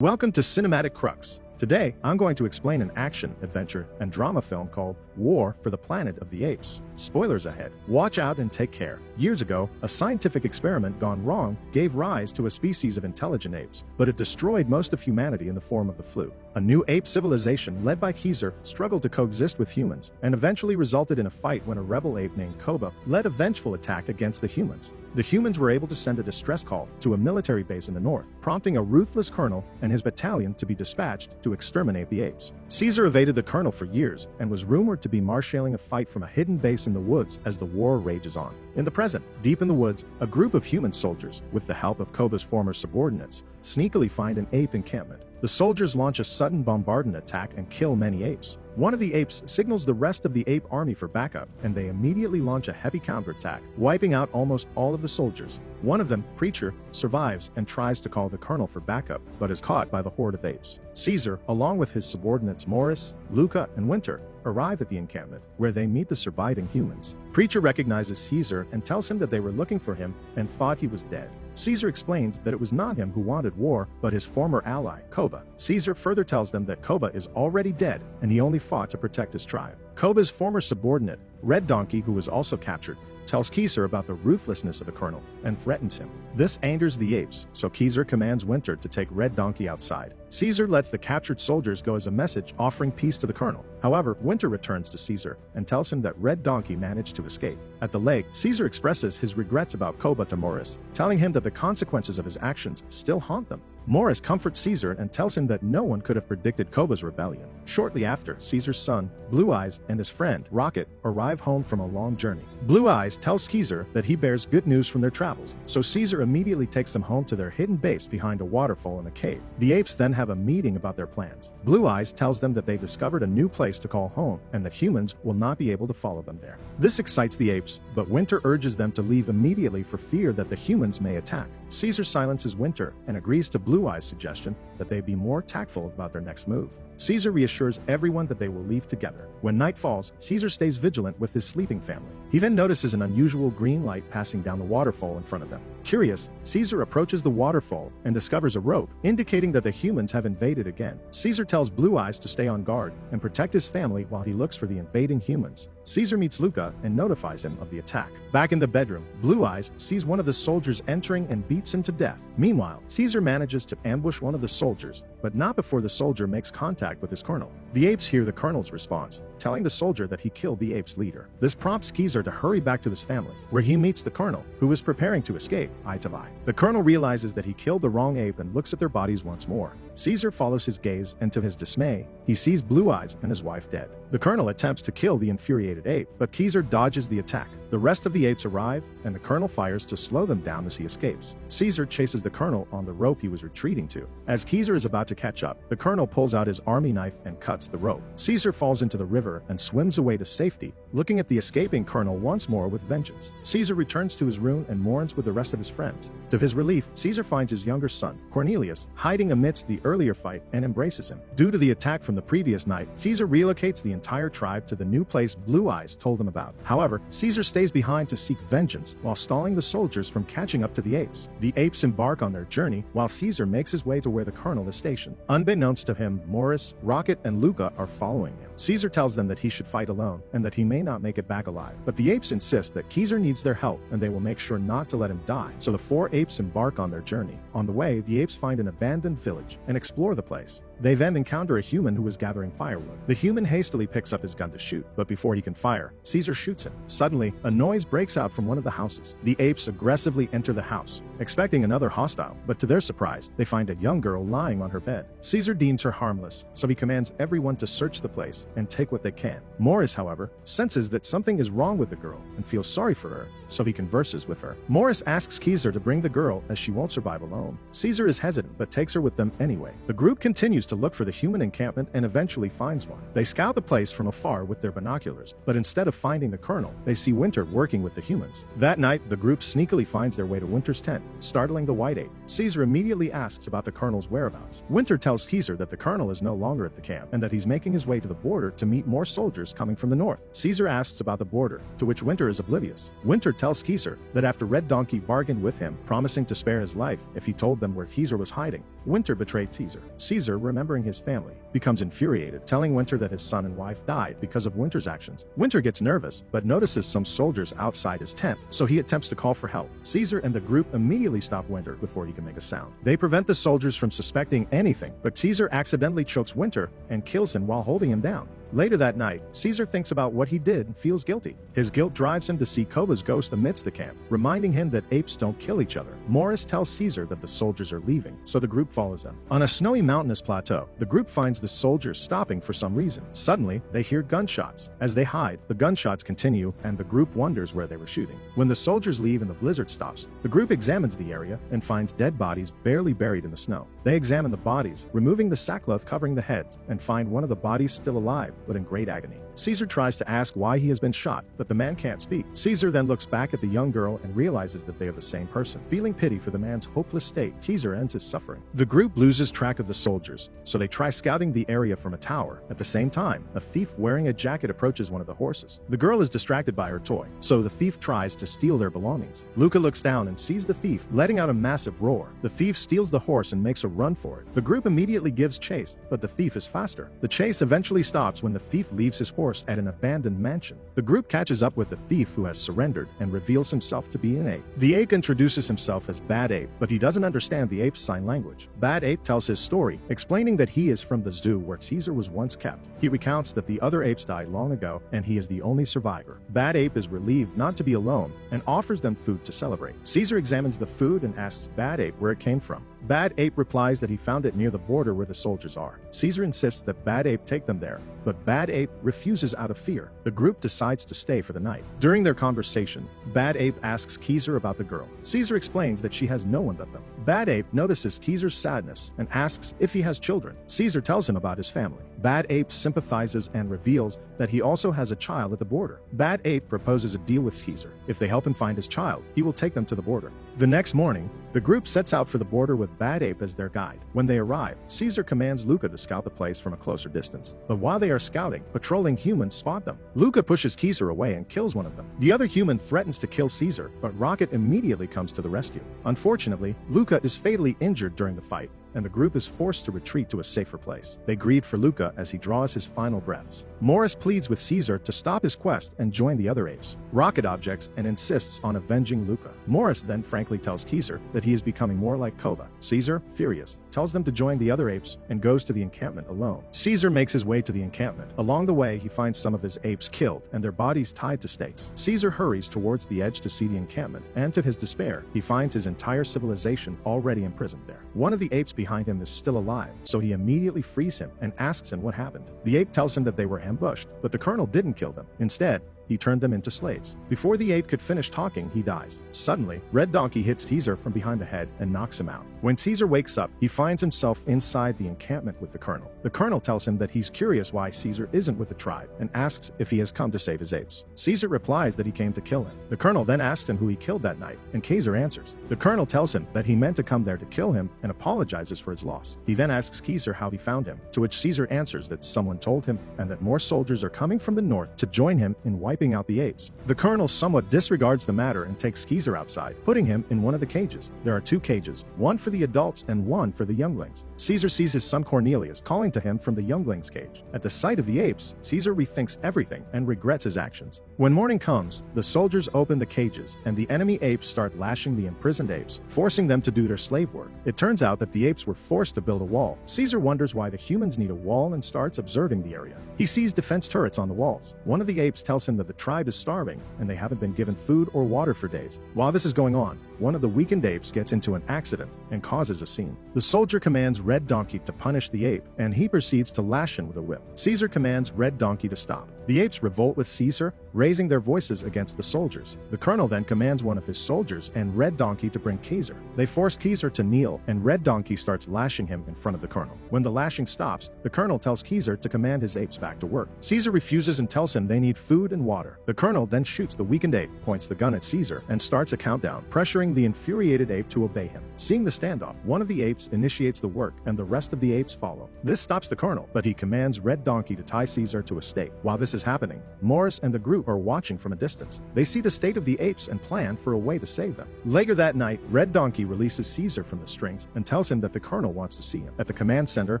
Welcome to Cinematic Crux. Today, I'm going to explain an action, adventure, and drama film called War for the Planet of the Apes. Spoilers ahead. Watch out and take care. Years ago, a scientific experiment gone wrong gave rise to a species of intelligent apes, but it destroyed most of humanity in the form of the flu. A new ape civilization led by Khizr struggled to coexist with humans, and eventually resulted in a fight when a rebel ape named Koba led a vengeful attack against the humans. The humans were able to send a distress call to a military base in the north, prompting a ruthless colonel and his battalion to be dispatched to exterminate the apes. Caesar evaded the colonel for years and was rumored to be marshaling a fight from a hidden base in the woods as the war rages on. In the present, deep in the woods, a group of human soldiers, with the help of Koba's former subordinates, sneakily find an ape encampment. The soldiers launch a sudden bombardment attack and kill many apes. One of the apes signals the rest of the ape army for backup, and they immediately launch a heavy counterattack, wiping out almost all of the soldiers. One of them, Preacher, survives and tries to call the colonel for backup, but is caught by the horde of apes. Caesar, along with his subordinates Morris, Luca, and Winter, arrive at the encampment, where they meet the surviving humans. Preacher recognizes Caesar and tells him that they were looking for him and thought he was dead. Caesar explains that it was not him who wanted war, but his former ally, Koba. Caesar further tells them that Koba is already dead, and he only fought to protect his tribe. Koba's former subordinate, Red Donkey, who was also captured, tells Khizr about the ruthlessness of the colonel and threatens him. This angers the apes, so Khizr commands Winter to take Red Donkey outside. Caesar lets the captured soldiers go as a message offering peace to the colonel. However, Winter returns to Caesar and tells him that Red Donkey managed to escape. At the lake, Caesar expresses his regrets about Koba to Morris, telling him that the consequences of his actions still haunt them. Morris comforts Caesar and tells him that no one could have predicted Koba's rebellion. Shortly after, Caesar's son, Blue Eyes, and his friend, Rocket, arrive home from a long journey. Blue Eyes tells Caesar that he bears good news from their travels, so Caesar immediately takes them home to their hidden base behind a waterfall in a cave. The apes then have a meeting about their plans. Blue Eyes tells them that they've discovered a new place to call home and that humans will not be able to follow them there. This excites the apes, but Winter urges them to leave immediately for fear that the humans may attack. Caesar silences Winter and agrees to Blue Eyes' suggestion that they be more tactful about their next move. Caesar reassures everyone that they will leave together. When night falls, Caesar stays vigilant with his sleeping family. He then notices an unusual green light passing down the waterfall in front of them. Curious, Caesar approaches the waterfall and discovers a rope, indicating that the humans have invaded again. Caesar tells Blue Eyes to stay on guard and protect his family while he looks for the invading humans. Caesar meets Luca and notifies him of the attack. Back in the bedroom, Blue Eyes sees one of the soldiers entering and beats him to death. Meanwhile, Caesar manages to ambush one of the soldiers, but not before the soldier makes contact with his colonel. The apes hear the colonel's response, telling the soldier that he killed the apes' leader. This prompts Khizr to hurry back to his family, where he meets the colonel, who is preparing to escape, eye to eye. The colonel realizes that he killed the wrong ape and looks at their bodies once more. Caesar follows his gaze, and to his dismay, he sees Blue Eyes and his wife dead. The colonel attempts to kill the infuriated ape, but Khizr dodges the attack. The rest of the apes arrive, and the colonel fires to slow them down as he escapes. Caesar chases the colonel on the rope he was retreating to. As Khizr is about to catch up, the colonel pulls out his army knife and cuts the rope. Caesar falls into the river and swims away to safety, looking at the escaping colonel once more with vengeance. Caesar returns to his room and mourns with the rest of his friends. To his relief, Caesar finds his younger son, Cornelius, hiding amidst the earlier fight and embraces him. Due to the attack from the previous night, Caesar relocates the entire tribe to the new place Blue Eyes told them about. However, Caesar stays behind to seek vengeance while stalling the soldiers from catching up to the apes. The apes embark on their journey while Caesar makes his way to where the colonel is stationed. Unbeknownst to him, Morris, Rocket, and Luca are following him. Caesar tells them that he should fight alone and that he may not make it back alive. But the apes insist that Khizr needs their help and they will make sure not to let him die. So the four apes embark on their journey. On the way, the apes find an abandoned village and explore the place. They then encounter a human who is gathering firewood. The human hastily picks up his gun to shoot, but before he can fire, Caesar shoots him. Suddenly, a noise breaks out from one of the houses. The apes aggressively enter the house, expecting another hostile, but to their surprise, they find a young girl lying on her bed. Caesar deems her harmless, so he commands everyone to search the place and take what they can. Morris, however, senses that something is wrong with the girl and feels sorry for her, so he converses with her. Morris asks Khizr to bring the girl as she won't survive alone. Caesar is hesitant but takes her with them anyway. The group continues to look for the human encampment and eventually finds one. They scout the place from afar with their binoculars, but instead of finding the colonel, they see Winter working with the humans. That night, the group sneakily finds their way to Winter's tent. startling the white ape. Caesar immediately asks about the colonel's whereabouts. Winter tells Caesar that the colonel is no longer at the camp and that he's making his way to the border to meet more soldiers coming from the north. Caesar asks about the border, to which Winter is oblivious. Winter tells Caesar that after Red Donkey bargained with him, promising to spare his life if he told them where Caesar was hiding, Winter betrayed Caesar. Caesar, remembering his family, becomes infuriated, telling Winter that his son and wife died because of Winter's actions. Winter gets nervous, but notices some soldiers outside his tent, so he attempts to call for help. Caesar and the group immediately stop Winter before he can make a sound. They prevent the soldiers from suspecting anything, but Caesar accidentally chokes Winter and kills him while holding him down. Later that night, Caesar thinks about what he did and feels guilty. His guilt drives him to see Koba's ghost amidst the camp, reminding him that apes don't kill each other. Morris tells Caesar that the soldiers are leaving, so the group follows them. On a snowy mountainous plateau, the group finds the soldiers stopping for some reason. Suddenly, they hear gunshots. As they hide, the gunshots continue, and the group wonders where they were shooting. When the soldiers leave and the blizzard stops, the group examines the area and finds dead bodies barely buried in the snow. They examine the bodies, removing the sackcloth covering the heads, and find one of the bodies still alive, but in great agony. Caesar tries to ask why he has been shot, but the man can't speak. Caesar then looks back at the young girl and realizes that they are the same person. Feeling pity for the man's hopeless state, Caesar ends his suffering. The group loses track of the soldiers, so they try scouting the area from a tower. At the same time, a thief wearing a jacket approaches one of the horses. The girl is distracted by her toy, so the thief tries to steal their belongings. Luca looks down and sees the thief, letting out a massive roar. The thief steals the horse and makes a run for it. The group immediately gives chase, but the thief is faster. The chase eventually stops when the thief leaves his horse at an abandoned mansion. The group catches up with the thief who has surrendered and reveals himself to be an ape. The ape introduces himself as Bad Ape, but he doesn't understand the ape's sign language. Bad Ape tells his story, explaining that he is from the zoo where Caesar was once kept. He recounts that the other apes died long ago and he is the only survivor. Bad Ape is relieved not to be alone and offers them food to celebrate. Caesar examines the food and asks Bad Ape where it came from. Bad Ape replies that he found it near the border where the soldiers are. Caesar insists that Bad Ape take them there, but Bad Ape refuses out of fear. The group decides to stay for the night. During their conversation, Bad Ape asks Caesar about the girl. Caesar explains that she has no one but them. Bad Ape notices Caesar's sadness and asks if he has children. Caesar tells him about his family. Bad Ape sympathizes and reveals that he also has a child at the border. Bad Ape proposes a deal with Caesar. If they help him find his child, he will take them to the border. The next morning, the group sets out for the border with Bad Ape as their guide. When they arrive, Caesar commands Luca to scout the place from a closer distance. But while they are scouting, patrolling humans spot them. Luca pushes Caesar away and kills one of them. The other human threatens to kill Caesar, but Rocket immediately comes to the rescue. Unfortunately, Luca is fatally injured during the fight, and the group is forced to retreat to a safer place. They grieve for Luca as he draws his final breaths. Morris pleads with Caesar to stop his quest and join the other apes. Rocket objects and insists on avenging Luca. Morris then frankly tells Caesar that he is becoming more like Koba. Caesar, furious, tells them to join the other apes and goes to the encampment alone. Caesar makes his way to the encampment. Along the way, he finds some of his apes killed and their bodies tied to stakes. Caesar hurries towards the edge to see the encampment, and to his despair, he finds his entire civilization already imprisoned there. One of the apes behind him is still alive, so he immediately frees him and asks him what happened. The ape tells him that they were ambushed, but the colonel didn't kill them. Instead, he turned them into slaves. Before the ape could finish talking, he dies. Suddenly, Red Donkey hits Caesar from behind the head and knocks him out. When Caesar wakes up, he finds himself inside the encampment with the colonel. The colonel tells him that he's curious why Caesar isn't with the tribe and asks if he has come to save his apes. Caesar replies that he came to kill him. The colonel then asks him who he killed that night, and Caesar answers. The colonel tells him that he meant to come there to kill him and apologizes for his loss. He then asks Caesar how he found him, to which Caesar answers that someone told him and that more soldiers are coming from the north to join him in wiping out the apes. The colonel somewhat disregards the matter and takes Caesar outside, putting him in one of the cages. There are 2 cages, one for the adults and one for the younglings. Caesar sees his son Cornelius calling to him from the younglings cage. At the sight of the apes, Caesar rethinks everything and regrets his actions. When morning comes, the soldiers open the cages and the enemy apes start lashing the imprisoned apes, forcing them to do their slave work. It turns out that the apes were forced to build a wall. Caesar wonders why the humans need a wall and starts observing the area. He sees defense turrets on the walls. One of the apes tells him that the tribe is starving and they haven't been given food or water for days. While this is going on, one of the weakened apes gets into an accident and causes a scene. The soldier commands Red Donkey to punish the ape, and he proceeds to lash him with a whip. Caesar commands Red Donkey to stop. The apes revolt with Caesar, raising their voices against the soldiers. The colonel then commands one of his soldiers and Red Donkey to bring Caesar. They force Caesar to kneel, and Red Donkey starts lashing him in front of the colonel. When the lashing stops, the colonel tells Caesar to command his apes back to work. Caesar refuses and tells him they need food and water. The colonel then shoots the weakened ape, points the gun at Caesar, and starts a countdown, pressuring forcing the infuriated ape to obey him. Seeing the standoff, one of the apes initiates the work and the rest of the apes follow. This stops the colonel, but he commands Red Donkey to tie Caesar to a stake. While this is happening, Morris and the group are watching from a distance. They see the state of the apes and plan for a way to save them. Later that night, Red Donkey releases Caesar from the strings and tells him that the colonel wants to see him. At the command center,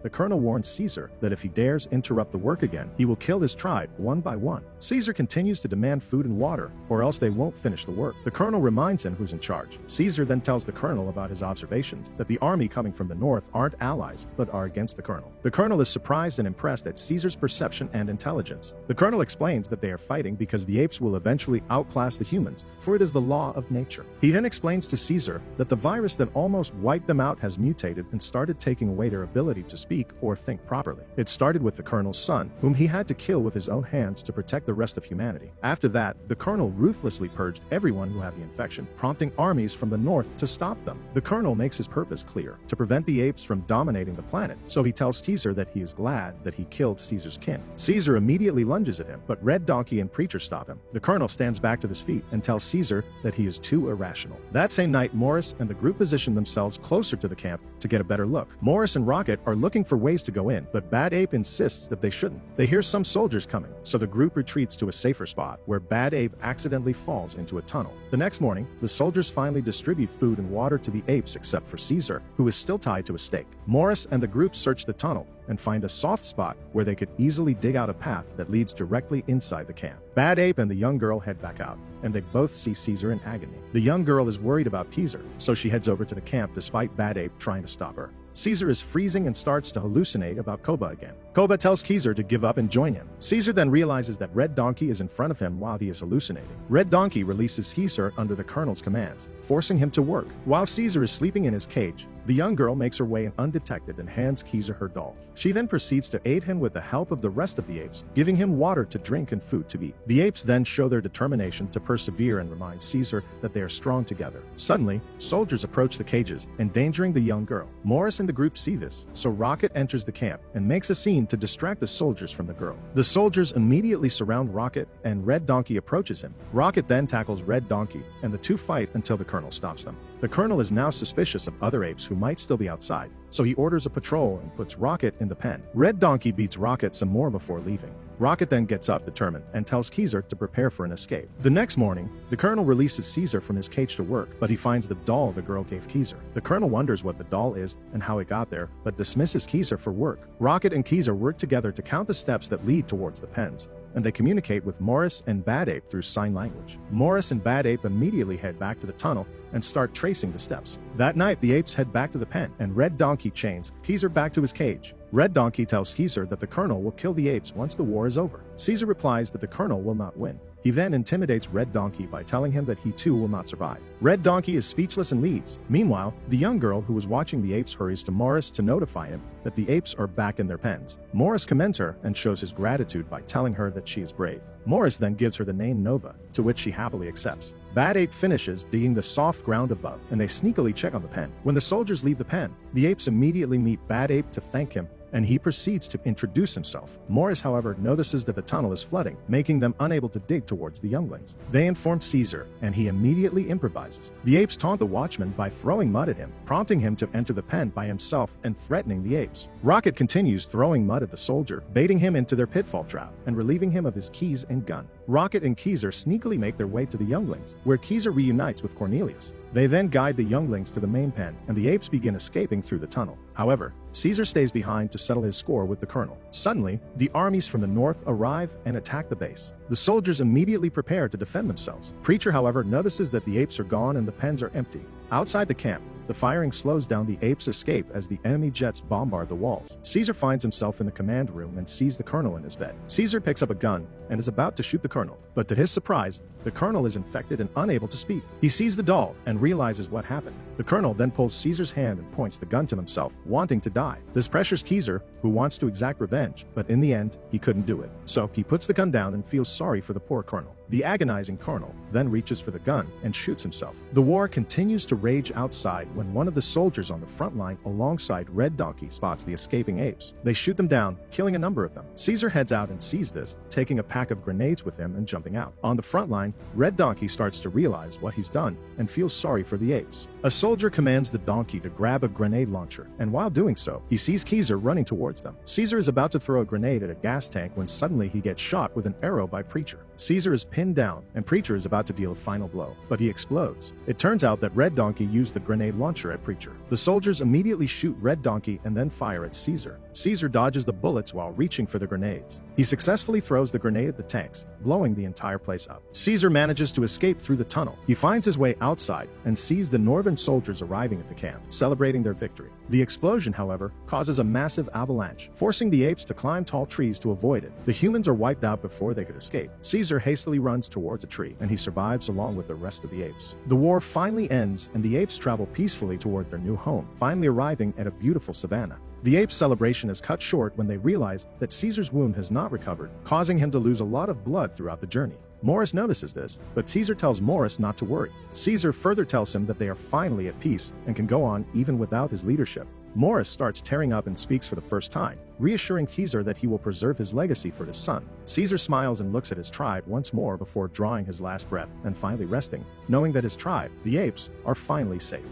the colonel warns Caesar that if he dares interrupt the work again, he will kill his tribe one by one. Caesar continues to demand food and water, or else they won't finish the work. The colonel reminds him who's in charge. Caesar then tells the colonel about his observations, that the army coming from the north aren't allies, but are against the colonel. The colonel is surprised and impressed at Caesar's perception and intelligence. The colonel explains that they are fighting because the apes will eventually outclass the humans, for it is the law of nature. He then explains to Caesar that the virus that almost wiped them out has mutated and started taking away their ability to speak or think properly. It started with the colonel's son, whom he had to kill with his own hands to protect the rest of humanity. After that, the colonel ruthlessly purged everyone who had the infection, prompting armies from the north to stop them. The colonel makes his purpose clear, to prevent the apes from dominating the planet, so he tells Caesar that he is glad that he killed Caesar's kin. Caesar immediately lunges at him, but Red Donkey and Preacher stop him. The colonel stands back to his feet and tells Caesar that he is too irrational. That same night, Morris and the group position themselves closer to the camp to get a better look. Morris and Rocket are looking for ways to go in, but Bad Ape insists that they shouldn't. They hear some soldiers coming, so the group retreats to a safer spot, where Bad Ape accidentally falls into a tunnel. The next morning, the soldiers finally distribute food and water to the apes except for Caesar, who is still tied to a stake. Morris and the group search the tunnel and find a soft spot where they could easily dig out a path that leads directly inside the camp. Bad Ape and the young girl head back out, and they both see Caesar in agony. The young girl is worried about Caesar, so she heads over to the camp despite Bad Ape trying to stop her. Caesar is freezing and starts to hallucinate about Koba again. Koba tells Caesar to give up and join him. Caesar then realizes that Red Donkey is in front of him while he is hallucinating. Red Donkey releases Caesar under the colonel's commands, forcing him to work. While Caesar is sleeping in his cage, the young girl makes her way in undetected and hands Caesar her doll. She then proceeds to aid him with the help of the rest of the apes, giving him water to drink and food to eat. The apes then show their determination to persevere and remind Caesar that they are strong together. Suddenly, soldiers approach the cages, endangering the young girl. Morris and the group see this, so Rocket enters the camp and makes a scene to distract the soldiers from the girl. The soldiers immediately surround Rocket, and Red Donkey approaches him. Rocket then tackles Red Donkey, and the two fight until the colonel stops them. The colonel is now suspicious of other apes who might still be outside, so he orders a patrol and puts Rocket in the pen. Red Donkey beats Rocket some more before leaving. Rocket then gets up determined and tells Caesar to prepare for an escape. The next morning, the colonel releases Caesar from his cage to work, but he finds the doll the girl gave Caesar. The colonel wonders what the doll is and how it got there, but dismisses Caesar for work. Rocket and Caesar work together to count the steps that lead towards the pens, and they communicate with Morris and Bad Ape through sign language. Morris and Bad Ape immediately head back to the tunnel and start tracing the steps. That night, the apes head back to the pen, and Red Donkey chains Caesar back to his cage. Red Donkey tells Caesar that the colonel will kill the apes once the war is over. Caesar replies that the colonel will not win. He then intimidates Red Donkey by telling him that he too will not survive. Red Donkey is speechless and leaves. Meanwhile, the young girl who was watching the apes hurries to Morris to notify him that the apes are back in their pens. Morris commends her and shows his gratitude by telling her that she is brave. Morris then gives her the name Nova, to which she happily accepts. Bad Ape finishes digging the soft ground above, and they sneakily check on the pen. When the soldiers leave the pen, the apes immediately meet Bad Ape to thank him, and he proceeds to introduce himself. Morris, however, notices that the tunnel is flooding, making them unable to dig towards the younglings. They inform Caesar, and he immediately improvises. The apes taunt the watchman by throwing mud at him, prompting him to enter the pen by himself and threatening the apes. Rocket continues throwing mud at the soldier, baiting him into their pitfall trap, and relieving him of his keys and gun. Rocket and Caesar sneakily make their way to the younglings, where Caesar reunites with Cornelius. They then guide the younglings to the main pen, and the apes begin escaping through the tunnel. However, Caesar stays behind to settle his score with the colonel. Suddenly, the armies from the north arrive and attack the base. The soldiers immediately prepare to defend themselves. Preacher, however, notices that the apes are gone and the pens are empty. Outside the camp, the firing slows down the apes' escape as the enemy jets bombard the walls. Caesar finds himself in the command room and sees the colonel in his bed. Caesar picks up a gun and is about to shoot the colonel, but to his surprise, the colonel is infected and unable to speak. He sees the doll and realizes what happened. The colonel then pulls Caesar's hand and points the gun to himself, wanting to die. This pressures Caesar, who wants to exact revenge, but in the end, he couldn't do it. So he puts the gun down and feels sorry for the poor colonel. The agonizing colonel then reaches for the gun and shoots himself. The war continues to rage outside when one of the soldiers on the front line alongside Red Donkey spots the escaping apes. They shoot them down, killing a number of them. Caesar heads out and sees this, taking a pack of grenades with him and jumping out. On the front line, Red Donkey starts to realize what he's done and feels sorry for the apes. A soldier commands the donkey to grab a grenade launcher, and while doing so, he sees Caesar running towards them. Caesar is about to throw a grenade at a gas tank when suddenly he gets shot with an arrow by Preacher. Caesar is pinned down, and Preacher is about to deal a final blow, but he explodes. It turns out that Red Donkey used the grenade launcher at Preacher. The soldiers immediately shoot Red Donkey and then fire at Caesar. Caesar dodges the bullets while reaching for the grenades. He successfully throws the grenade at the tanks, blowing the entire place up. Caesar manages to escape through the tunnel. He finds his way outside and sees the northern soldiers arriving at the camp, celebrating their victory. The explosion, however, causes a massive avalanche, forcing the apes to climb tall trees to avoid it. The humans are wiped out before they could escape. Caesar hastily runs towards a tree, and he survives along with the rest of the apes. The war finally ends, and the apes travel peacefully toward their new home, finally arriving at a beautiful savanna. The apes' celebration is cut short when they realize that Caesar's wound has not recovered, causing him to lose a lot of blood throughout the journey. Morris notices this, but Caesar tells Morris not to worry. Caesar further tells him that they are finally at peace and can go on even without his leadership. Morris starts tearing up and speaks for the first time, reassuring Caesar that he will preserve his legacy for his son. Caesar smiles and looks at his tribe once more before drawing his last breath and finally resting, knowing that his tribe, the apes, are finally safe.